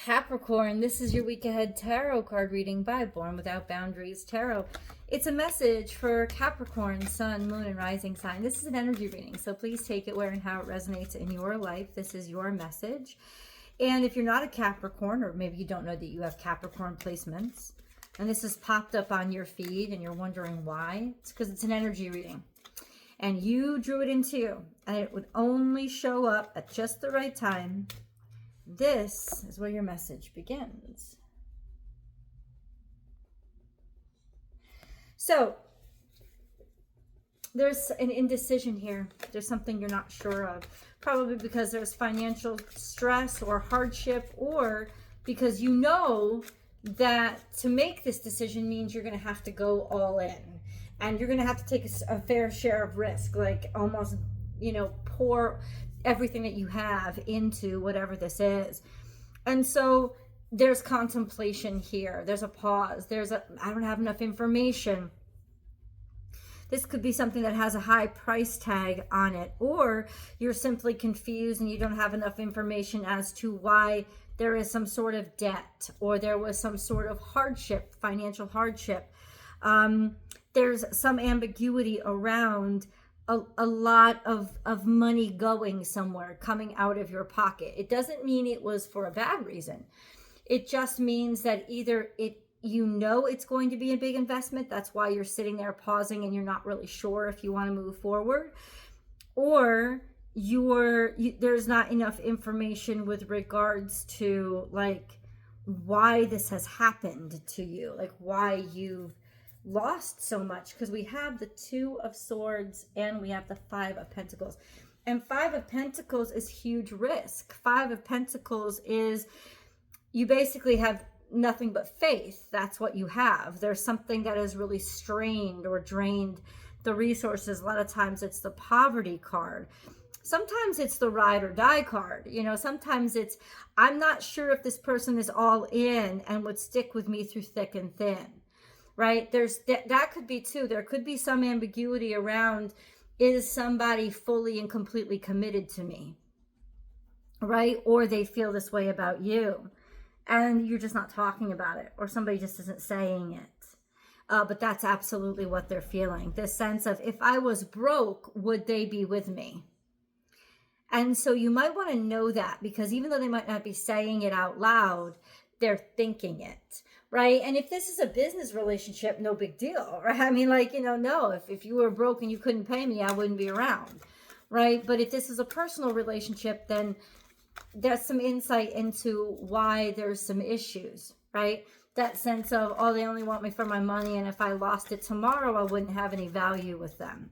Capricorn, this is your week ahead tarot card reading by Born Without Boundaries Tarot. It's a message for Capricorn, Sun, Moon, and Rising sign. This is an energy reading, so please take it where and how it resonates in your life. This is your message. And if you're not a Capricorn, or maybe you don't know that you have Capricorn placements, and this has popped up on your feed and you're wondering why, it's because it's an energy reading. And you drew it into you, and it would only show up at just the right time. This is where your message begins. So, there's an indecision here. There's something you're not sure of. Probably because there's financial stress or hardship, or because you know that to make this decision means you're going to have to go all in. And you're going to have to take a fair share of risk, like almost, pour everything that you have into whatever this is. And so there's contemplation here. There's a pause. I don't have enough information. This could be something that has a high price tag on it, or you're simply confused and you don't have enough information as to why there is some sort of debt, or there was some sort of hardship, financial hardship. There's some ambiguity around a lot of money going somewhere, coming out of your pocket. It doesn't mean it was for a bad reason. It just means that either it's going to be a big investment. That's why you're sitting there pausing and you're not really sure if you want to move forward, or there's not enough information with regards to like why this has happened to you, like why you've lost so much, because we have the Two of Swords and we have the Five of Pentacles, and Five of Pentacles is huge risk. Five of Pentacles is you basically have nothing but faith. That's what you have. There's something that is really strained or drained the resources. A lot of times it's the poverty card. Sometimes it's the ride or die card. Sometimes it's, I'm not sure if this person is all in and would stick with me through thick and thin. Right? That could be too. There could be some ambiguity around, is somebody fully and completely committed to me? Right? Or they feel this way about you and you're just not talking about it, or somebody just isn't saying it. But that's absolutely what they're feeling. This sense of, if I was broke, would they be with me? And so you might want to know that, because even though they might not be saying it out loud, they're thinking it. Right? And if this is a business relationship, no big deal, right? I mean, no, if you were broke and you couldn't pay me, I wouldn't be around, right? But if this is a personal relationship, then there's some insight into why there's some issues, right? That sense of, oh, they only want me for my money, and if I lost it tomorrow, I wouldn't have any value with them.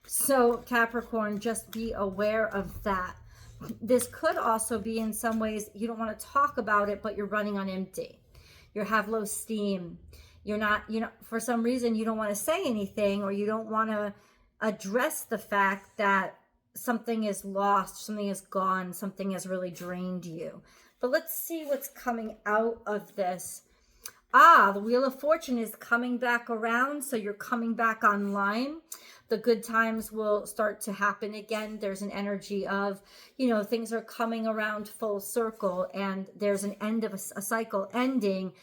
So Capricorn, just be aware of that. This could also be, in some ways, you don't want to talk about it, but you're running on empty. You have low steam. You're not, for some reason, you don't want to say anything, or you don't want to address the fact that something is lost, something is gone, something has really drained you. But let's see what's coming out of this. The Wheel of Fortune is coming back around, so you're coming back online. The good times will start to happen again. There's an energy of, things are coming around full circle, and there's an end of a cycle ending,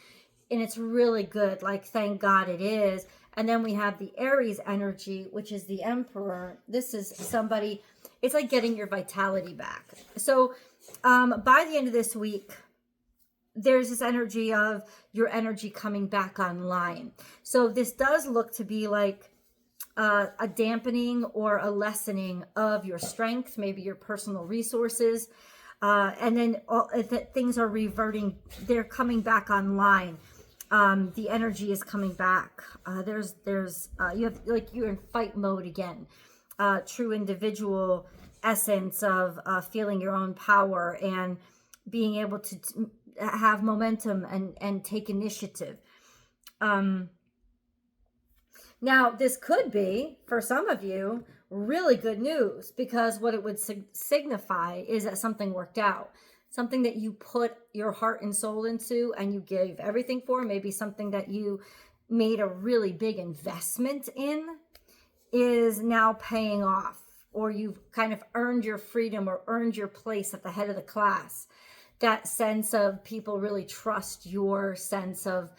and it's really good. Like, thank God it is. And then we have the Aries energy, which is the Emperor. This is somebody, it's like getting your vitality back. So by the end of this week, there's this energy of your energy coming back online. So this does look to be like a dampening or a lessening of your strength, maybe your personal resources. And then things are reverting, they're coming back online. The energy is coming back. You have, like, you're in fight mode again. True individual essence of feeling your own power and being able to have momentum and take initiative. Now, this could be, for some of you, really good news, because what it would signify is that something worked out. Something that you put your heart and soul into and you gave everything for, maybe something that you made a really big investment in, is now paying off, or you've kind of earned your freedom or earned your place at the head of the class. that sense of people really trust your sense of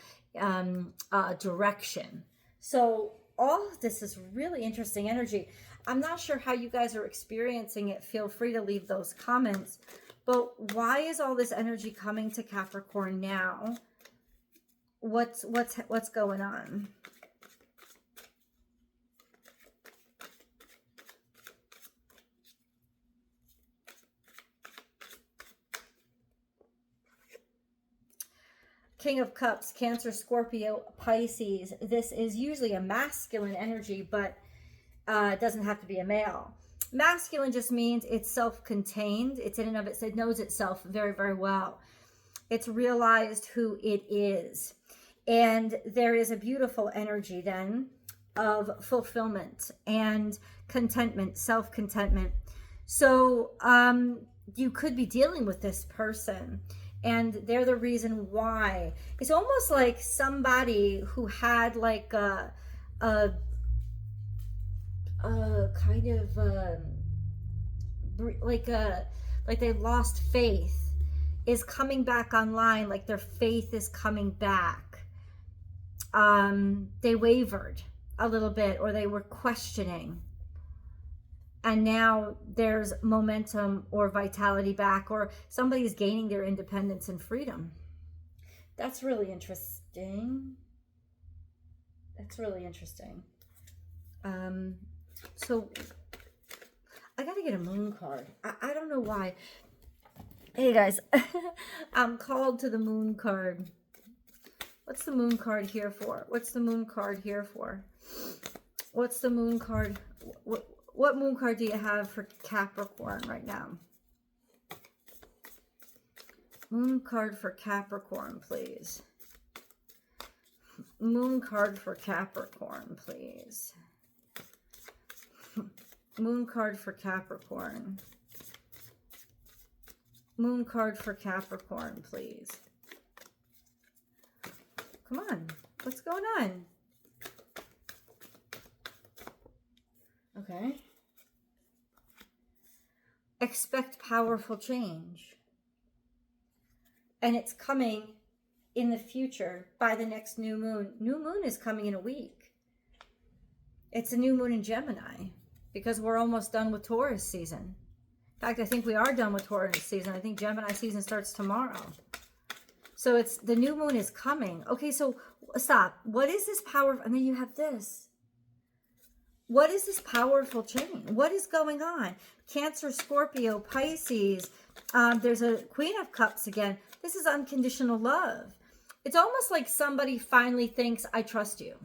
direction. So all of this is really interesting energy. I'm not sure how you guys are experiencing it. Feel free to leave those comments. But why is all this energy coming to Capricorn now? What's going on? King of Cups, Cancer, Scorpio, Pisces. This is usually a masculine energy, but it doesn't have to be a male. Masculine just means it's self-contained. It's in and of itself. It knows itself very, very well. It's realized who it is. And there is a beautiful energy then of fulfillment and contentment, self-contentment. So you could be dealing with this person, and they're the reason why. It's almost like somebody who had like a kind of like they lost faith is coming back online, like their faith is coming back. They wavered a little bit, or they were questioning, and now there's momentum or vitality back, or somebody's gaining their independence and freedom. That's really interesting. That's really interesting. So I gotta get a moon card. I don't know why. Hey guys, I'm called to the moon card. What's the moon card here for? What's the moon card here for? What's the moon card? What moon card do you have for Capricorn right now? Moon card for Capricorn, please. Moon card for Capricorn, please. Moon card for Capricorn. Moon card for Capricorn, please. Come on. What's going on? Okay. Expect powerful change. And it's coming in the future by the next new moon. New moon is coming in a week. It's a new moon in Gemini, because we're almost done with Taurus season. In fact, I think we are done with Taurus season. I think Gemini season starts tomorrow. So it's the new moon is coming. Okay, so stop. What is this power? And then you have this. What is this powerful change? What is going on? Cancer, Scorpio, Pisces. There's a Queen of Cups again. This is unconditional love. It's almost like somebody finally thinks, I trust you.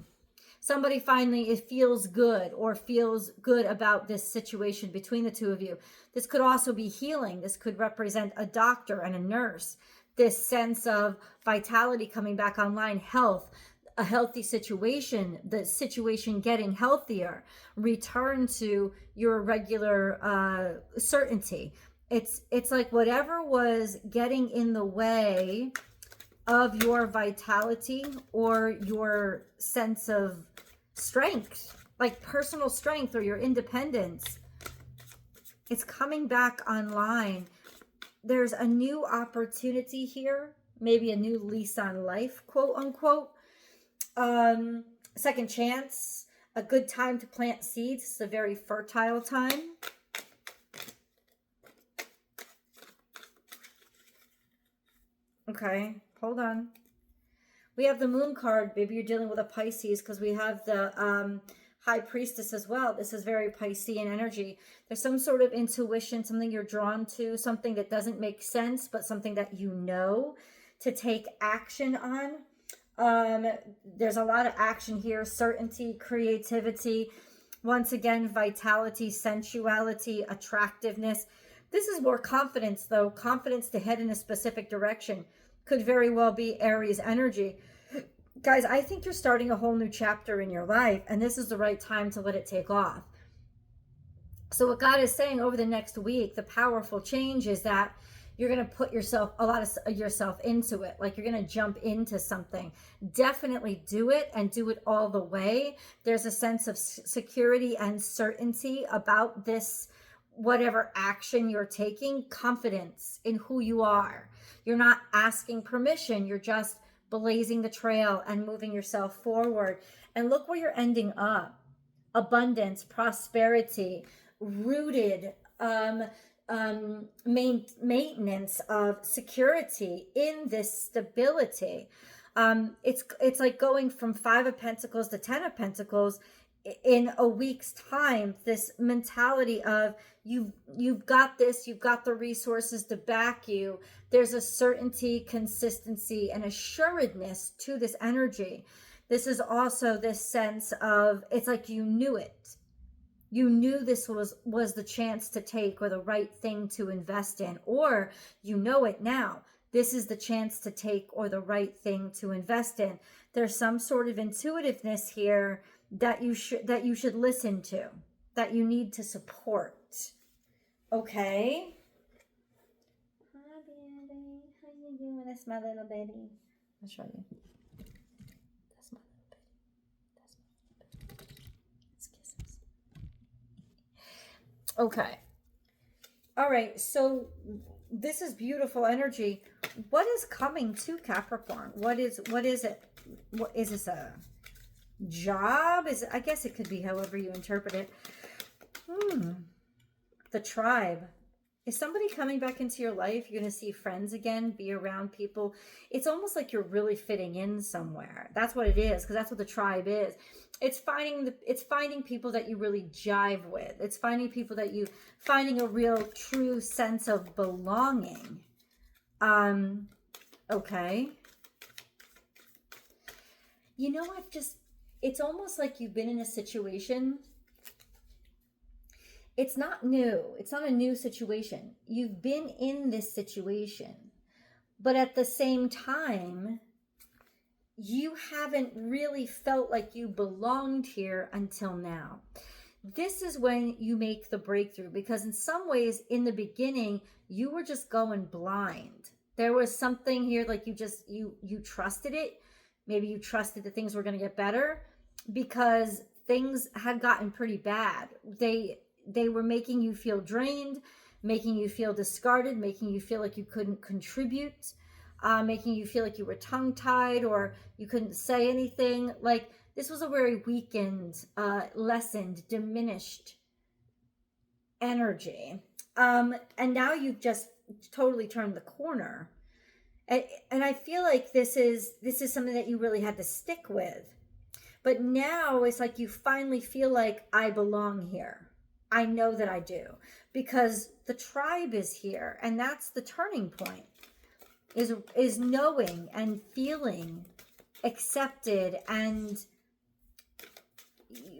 Somebody finally, it feels good, or feels good about this situation between the two of you. This could also be healing. This could represent a doctor and a nurse. This sense of vitality coming back online, health, a healthy situation, the situation getting healthier, return to your regular certainty. It's like whatever was getting in the way of your vitality or your sense of strength, like personal strength or your independence, it's coming back online. There's a new opportunity here, maybe a new lease on life, quote unquote. Second chance, a good time to plant seeds. It's a very fertile time. Okay, hold on. We have the moon card. Maybe you're dealing with a Pisces, because we have the High Priestess as well. This is very Piscean energy. There's some sort of intuition, something you're drawn to, something that doesn't make sense, but something that you know to take action on. There's a lot of action here. Certainty, creativity, once again, vitality, sensuality, attractiveness. This is more confidence, though. Confidence to head in a specific direction. Could very well be Aries energy. Guys, I think you're starting a whole new chapter in your life, and this is the right time to let it take off. So what God is saying over the next week, the powerful change is that you're going to put a lot of yourself into it. Like you're going to jump into something. Definitely do it, and do it all the way. There's a sense of security and certainty about this whatever action you're taking, confidence in who you are. You're not asking permission. You're just blazing the trail and moving yourself forward. And look where you're ending up. Abundance, prosperity, rooted, maintenance of security in this stability. It's like going from 5 of Pentacles to 10 of Pentacles in a week's time. This mentality of you've got this, you've got the resources to back you. There's a certainty, consistency, and assuredness to this energy. This is also this sense of, it's like you knew it. You knew this was the chance to take, or the right thing to invest in, or you know it now. This is the chance to take, or the right thing to invest in. There's some sort of intuitiveness here that you should listen to, that you need to support. Okay? Hi, baby. How you doing? That's my little baby. I'll show you. That's my little baby. That's my little baby. Let's kisses. Okay. All right. So this is beautiful energy. What is coming to Capricorn? What is it? What is this, a job? I guess it could be however you interpret it. The tribe. Is somebody coming back into your life? You're going to see friends again, be around people. It's almost like you're really fitting in somewhere. That's what it is, because that's what the tribe is. It's finding people that you really jive with. It's finding people that finding a real true sense of belonging. Okay. You know, it's almost like you've been in a situation. It's not new. It's not a new situation. You've been in this situation, but at the same time, you haven't really felt like you belonged here until now. This is when you make the breakthrough, because in some ways, in the beginning, you were just going blind. There was something here, like you trusted it. Maybe you trusted that things were going to get better, because things had gotten pretty bad. They were making you feel drained, making you feel discarded, making you feel like you couldn't contribute, making you feel like you were tongue-tied or you couldn't say anything. Like, this was a very weakened, lessened, diminished energy. And now you've just totally turned the corner. And I feel like this is something that you really had to stick with. But now it's like you finally feel like, I belong here. I know that I do, because the tribe is here, and that's the turning point, is knowing and feeling accepted and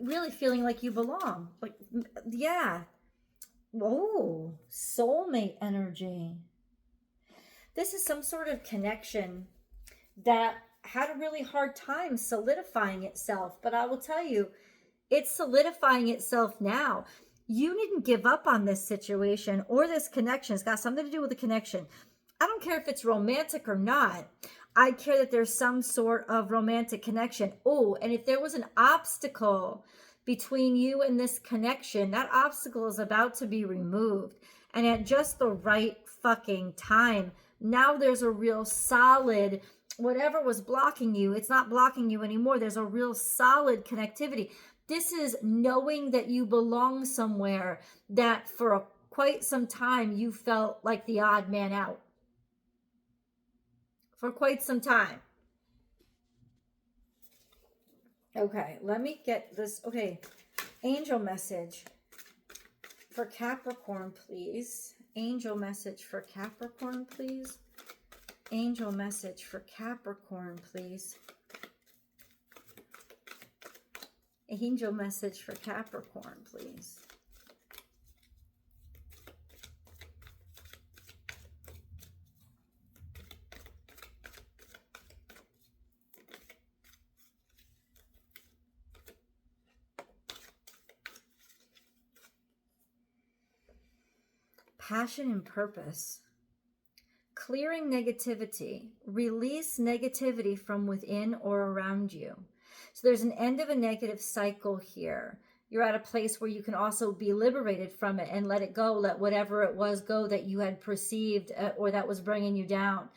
really feeling like you belong. Like, yeah. Oh, soulmate energy. This is some sort of connection that had a really hard time solidifying itself, but I will tell you, it's solidifying itself now. You didn't give up on this situation or this connection. It's got something to do with the connection. I don't care if it's romantic or not. I care that there's some sort of romantic connection. Oh, and if there was an obstacle between you and this connection, that obstacle is about to be removed. And at just the right fucking time. Now there's a real solid, whatever was blocking you, it's not blocking you anymore. There's a real solid connectivity. This is knowing that you belong somewhere that for quite some time you felt like the odd man out. For quite some time. Okay, let me get this. Okay, angel message for Capricorn, please. Angel message for Capricorn, please. Angel message for Capricorn, please. Angel message for Capricorn, please. Passion and purpose. Clearing negativity. Release negativity from within or around you. So there's an end of a negative cycle here. you're at a place where you can also be liberated from it and let it go, let whatever it was go that you had perceived or that was bringing you down.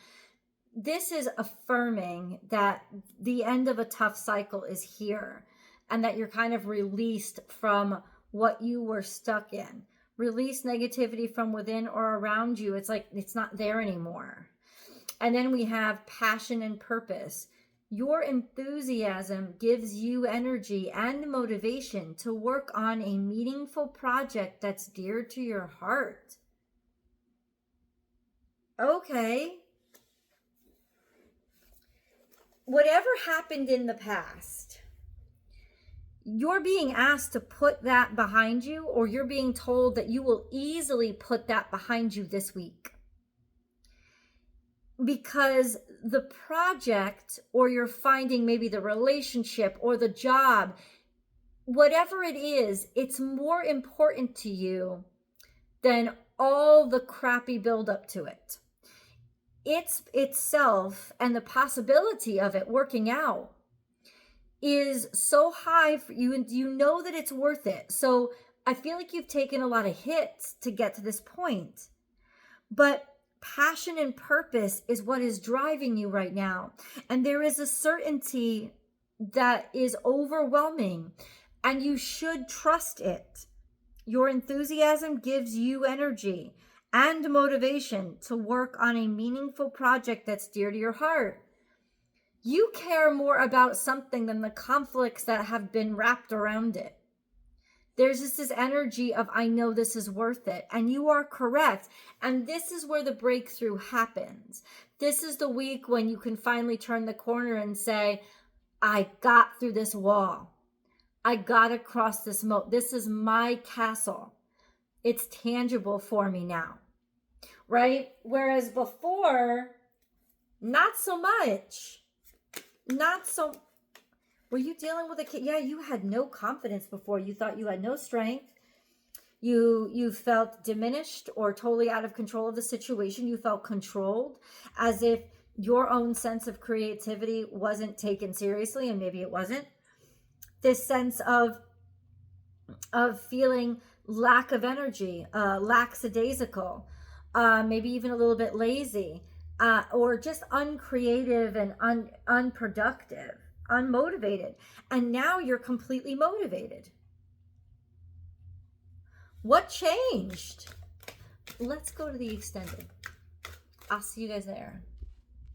This is affirming that the end of a tough cycle is here and that you're kind of released from what you were stuck in. Release negativity from within or around you. It's like it's not there anymore. And then we have passion and purpose. Your enthusiasm gives you energy and motivation to work on a meaningful project that's dear to your heart. Okay. Whatever happened in the past, you're being asked to put that behind you, or you're being told that you will easily put that behind you this week. Because the project, or you're finding maybe the relationship or the job, whatever it is, it's more important to you than all the crappy buildup to it. It's itself and the possibility of it working out is so high for you, and you know that it's worth it. So I feel like you've taken a lot of hits to get to this point, but passion and purpose is what is driving you right now. And there is a certainty that is overwhelming, and you should trust it. Your enthusiasm gives you energy and motivation to work on a meaningful project that's dear to your heart. You care more about something than the conflicts that have been wrapped around it. There's just this energy of, I know this is worth it. And you are correct. And this is where the breakthrough happens. This is the week when you can finally turn the corner and say, I got through this wall. I got across this moat. This is my castle. It's tangible for me now. Right? Whereas before, not so much. Were you dealing with a kid? Yeah, you had no confidence before. You thought you had no strength. You felt diminished or totally out of control of the situation. You felt controlled, as if your own sense of creativity wasn't taken seriously, and maybe it wasn't. This sense of feeling lack of energy, lackadaisical, maybe even a little bit lazy, or just uncreative and unproductive, unmotivated. And now you're completely motivated. What changed? Let's go to the extended. I'll see you guys there.